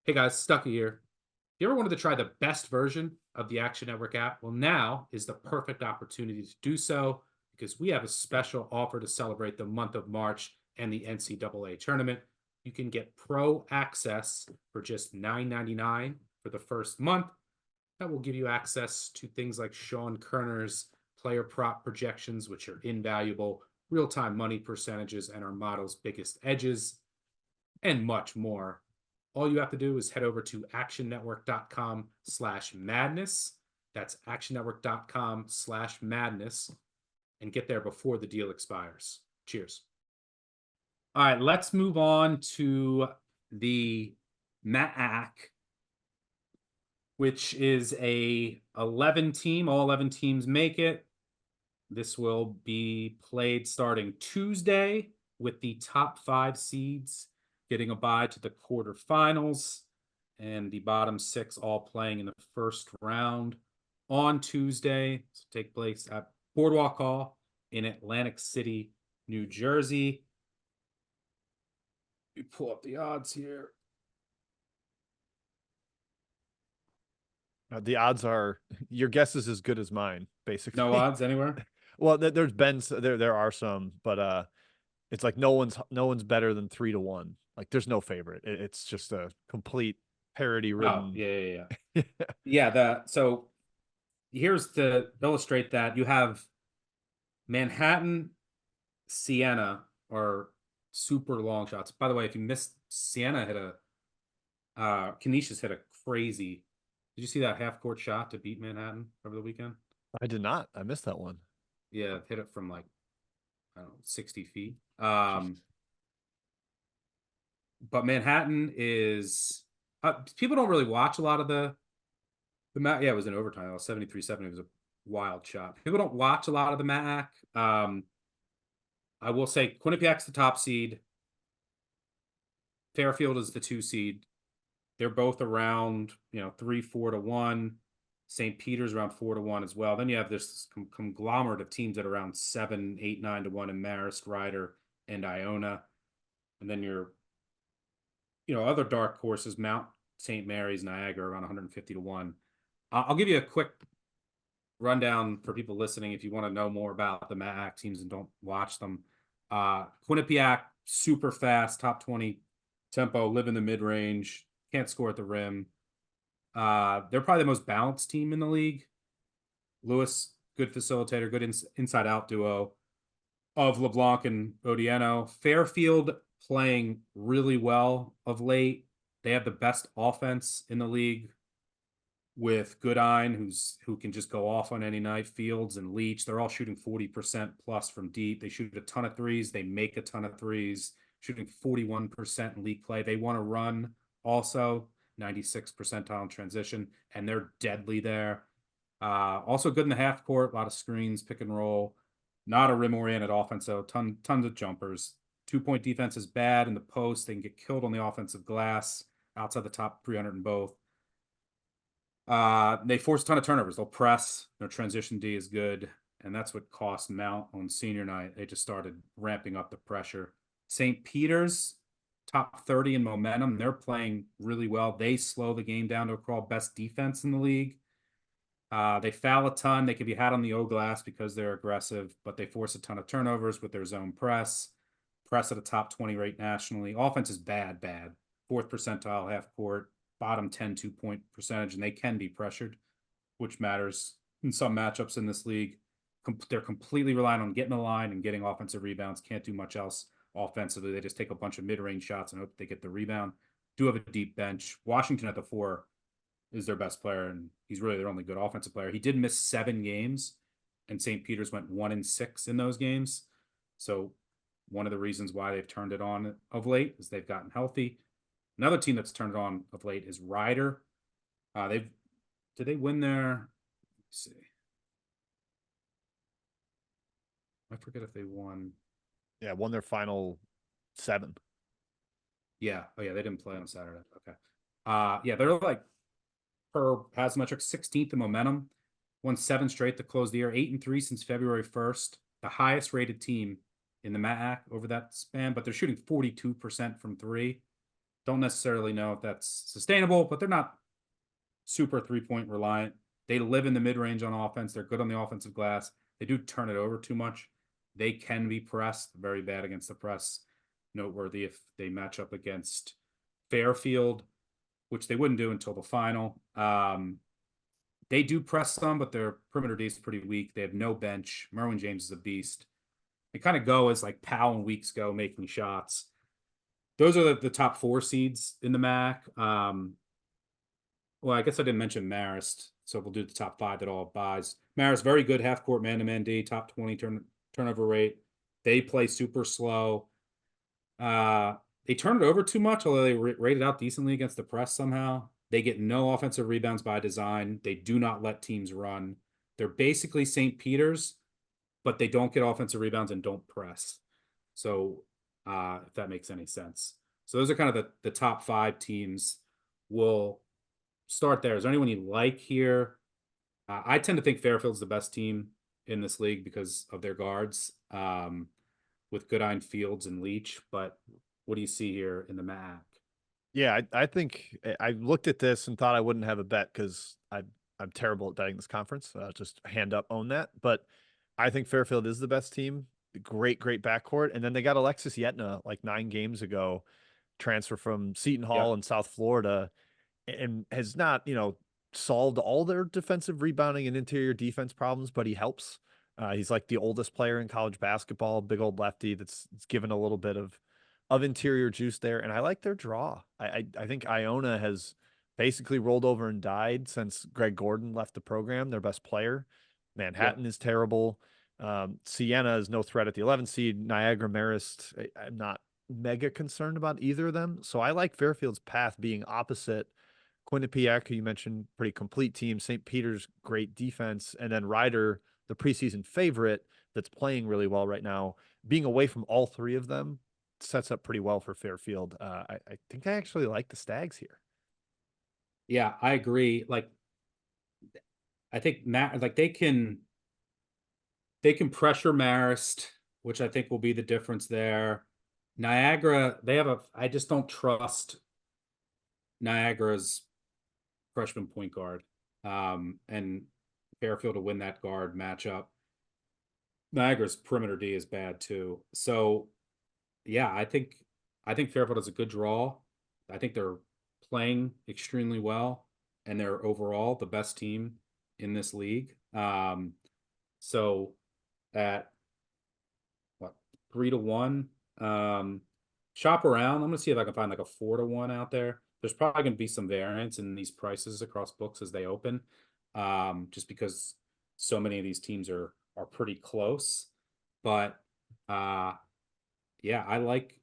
Hey guys, Stucky here. You ever wanted to try the best version of the Action Network app? Well, now is the perfect opportunity to do so because we have a special offer to celebrate the month of March and the NCAA tournament. You can get pro access for just $9.99 for the first month. That will give you access to things like Sean Kerner's player prop projections, which are invaluable, real-time money percentages, and our model's biggest edges, and much more. All you have to do is head over to actionnetwork.com/madness. That's actionnetwork.com/madness and get there before the deal expires. Cheers. All right, let's move on to the MAAC, which is a 11 team. All 11 teams make it. This will be played starting Tuesday with the top 5 seeds getting a bye to the quarterfinals, and the bottom 6 all playing in the first round on Tuesday. To take place at Boardwalk Hall in Atlantic City, New Jersey. Let me pull up the odds here. The odds are your guess is as good as mine, basically. No odds anywhere? Well, there's been there are some, but it's like no one's better than 3-1. Like there's no favorite. It's just a complete parody ridden. Oh, yeah. Yeah, so here's to illustrate that. You have Manhattan, Siena are super long shots. By the way, if you missed, Siena hit Canisius hit a crazy. Did you see that half-court shot to beat Manhattan over the weekend? I did not. I missed that one. Yeah, hit it from like, I don't know, 60 feet. But Manhattan is people don't really watch a lot of the MAAC. Yeah, it was in overtime. It was 73-70. It was a wild shot. People don't watch a lot of the MAAC. I will say Quinnipiac's the top seed. Fairfield is the 2 seed. They're both around 3-4 to 1. St. Peter's around 4 to 1 as well. Then you have this conglomerate of teams that are around 7, 8, 9 to 1 in Marist, Ryder, and Iona. And then your other dark horses, Mount St. Mary's, Niagara, around 150 to 1. I'll give you a quick rundown for people listening if you want to know more about the MAAC teams and don't watch them. Quinnipiac, super fast, top 20 tempo, live in the mid-range, can't score at the rim. They're probably the most balanced team in the league. Lewis, good facilitator, good inside-out duo of LeBlanc and Odieno. Fairfield playing really well of late. They have the best offense in the league with Goodine, who can just go off on any night. Fields and Leach, they're all shooting 40% plus from deep. They shoot a ton of threes. They make a ton of threes, shooting 41% in league play. They want to run also, 96th percentile in transition, and they're deadly there. Also good in the half court, a lot of screens, pick and roll. Not a rim-oriented offense, though. Tons of jumpers. 2-point defense is bad in the post. They can get killed on the offensive glass, outside the top 300 in both. They force a ton of turnovers. They'll press. Their transition D is good, and that's what cost Mount on senior night. They just started ramping up the pressure. St. Peter's, top 30 in momentum. They're playing really well. They slow the game down to a crawl. Best defense in the league. They foul a ton. They can be had on the O-glass because they're aggressive, but they force a ton of turnovers with their zone press. Press at a top 20 rate nationally. Offense is bad. 4th percentile half court. Bottom 10 2-point percentage, and they can be pressured, which matters in some matchups in this league. They're completely relying on getting the line and getting offensive rebounds. Can't do much else offensively. They just take a bunch of mid-range shots and hope they get the rebound. Do have a deep bench. Washington at the 4 is their best player, and he's really their only good offensive player. He did miss 7 games, and St. Peter's went 1-6 in those games. So one of the reasons why they've turned it on of late is they've gotten healthy. Another team that's turned it on of late is Ryder. Did they win their? Let's see. I forget if they won. Yeah, won their final 7. Yeah. Oh yeah, they didn't play on Saturday. Okay. Yeah, they're like per Haslametric 16th in momentum. Won 7 straight to close the year. 8-3 since February 1st. The highest rated team in the MAAC over that span, but they're shooting 42% from 3. Don't necessarily know if that's sustainable, but they're not super 3-point reliant. They live in the mid-range on offense. They're good on the offensive glass. They do turn it over too much. They can be pressed, very bad against the press. Noteworthy if they match up against Fairfield, which they wouldn't do until the final. They do press some, but their perimeter D is pretty weak. They have no bench. Merwin James is a beast. They kind of go as like Powell and Weeks go, making shots. Those are the top 4 seeds in the MAAC. Well, I guess I didn't mention Marist, so we'll do the top 5 that all buys. Marist, very good half-court man-to-man D, top 20 turnover rate. They play super slow. They turn it over too much, although they rated out decently against the press somehow. They get no offensive rebounds by design. They do not let teams run. They're basically St. Peter's, but they don't get offensive rebounds and don't press. So if that makes any sense. So those are kind of the top 5 teams. We'll start there. Is there anyone you like here? I tend to think Fairfield's the best team in this league because of their guards, with Goodine, Fields, and Leach. But what do you see here in the MAAC? Yeah, I think I looked at this and thought I wouldn't have a bet because I'm terrible at betting this conference. Just hand up, own that. But I think Fairfield is the best team. Great backcourt, and then they got Alexis Yetna like 9 games ago, transfer from Seton Hall in South Florida, and has not solved all their defensive rebounding and interior defense problems, but he helps. He's like the oldest player in college basketball, big old lefty that's given a little bit of interior juice there, and I like their draw. I think Iona has basically rolled over and died since Greg Gordon left the program. Their best player, Manhattan, is terrible. Siena is no threat at the 11 seed. Niagara, Marist, I'm not mega concerned about either of them. So I like Fairfield's path being opposite Quinnipiac, who you mentioned, pretty complete team. St. Peter's, great defense. And then Ryder, the preseason favorite that's playing really well right now. Being away from all 3 of them sets up pretty well for Fairfield. I think I actually like the Stags here. Yeah, I agree. Like, I think they can pressure Marist, which I think will be the difference there. Niagara, I just don't trust Niagara's freshman point guard, and Fairfield to win that guard matchup. Niagara's perimeter D is bad too. So yeah, I think Fairfield is a good draw. I think they're playing extremely well, and they're overall the best team in this league. So at 3-1, shop around. I'm gonna see if I can find like a 4-1 out there. There's probably gonna be some variance in these prices across books as they open, just because so many of these teams are pretty close. But yeah, I like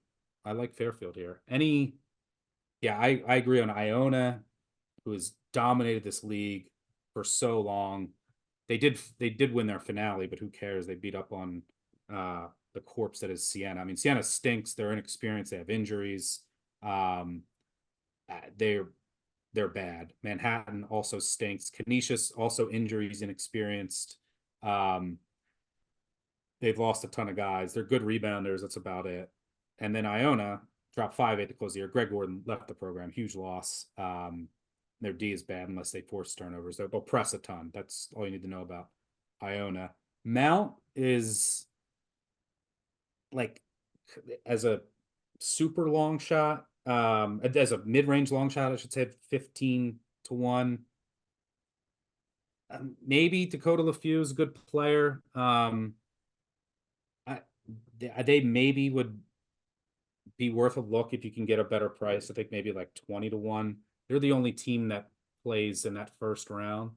Fairfield here. I agree on Iona, who has dominated this league for so long. They did win their finale, but who cares? They beat up on the corpse that is Siena. I mean, Siena stinks. They're inexperienced. They have injuries. They're bad. Manhattan also stinks. Canisius also injuries, inexperienced. They've lost a ton of guys. They're good rebounders. That's about it. And then Iona dropped 5-8 to close the year. Greg Gordon left the program. Huge loss. Their D is bad unless they force turnovers. They'll press a ton. That's all you need to know about Iona. Mount is like, as a super long shot, as a mid-range long shot, I should say, 15-1. Maybe Dakota LaFew is a good player. They maybe would be worth a look if you can get a better price. I think maybe like 20-1. They're the only team that plays in that first round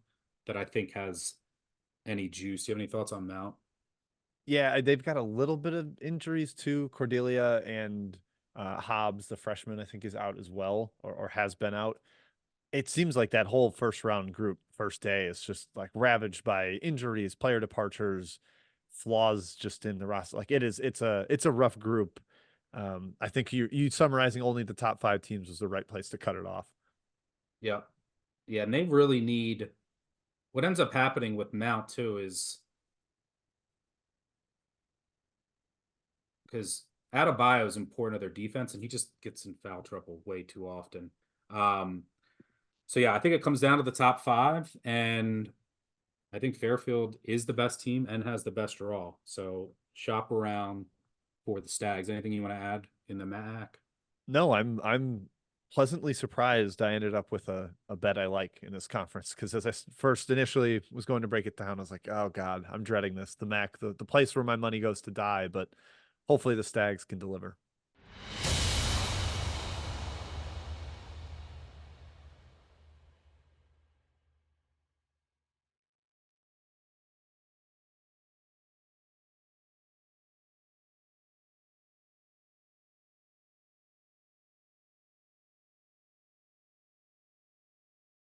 that I think has any juice. Do you have any thoughts on Mount? Yeah, they've got a little bit of injuries too. Cordelia and Hobbs, the freshman, I think is out as well, or has been out. It seems like that whole first round group, first day, is just like ravaged by injuries, player departures, flaws just in the roster. Like it's a rough group. I think you summarizing only the top 5 teams was the right place to cut it off. Yeah. Yeah, and they really need, what ends up happening with Mount too is, because Adebayo is important to their defense, and he just gets in foul trouble way too often. So yeah, I think it comes down to the top 5, and I think Fairfield is the best team and has the best draw. So shop around for the Stags. Anything you want to add in the MAAC? No, I'm pleasantly surprised I ended up with a bet I like in this conference, because as I first initially was going to break it down, I was like, oh God, I'm dreading this. The MAC, the place where my money goes to die, but hopefully the Stags can deliver.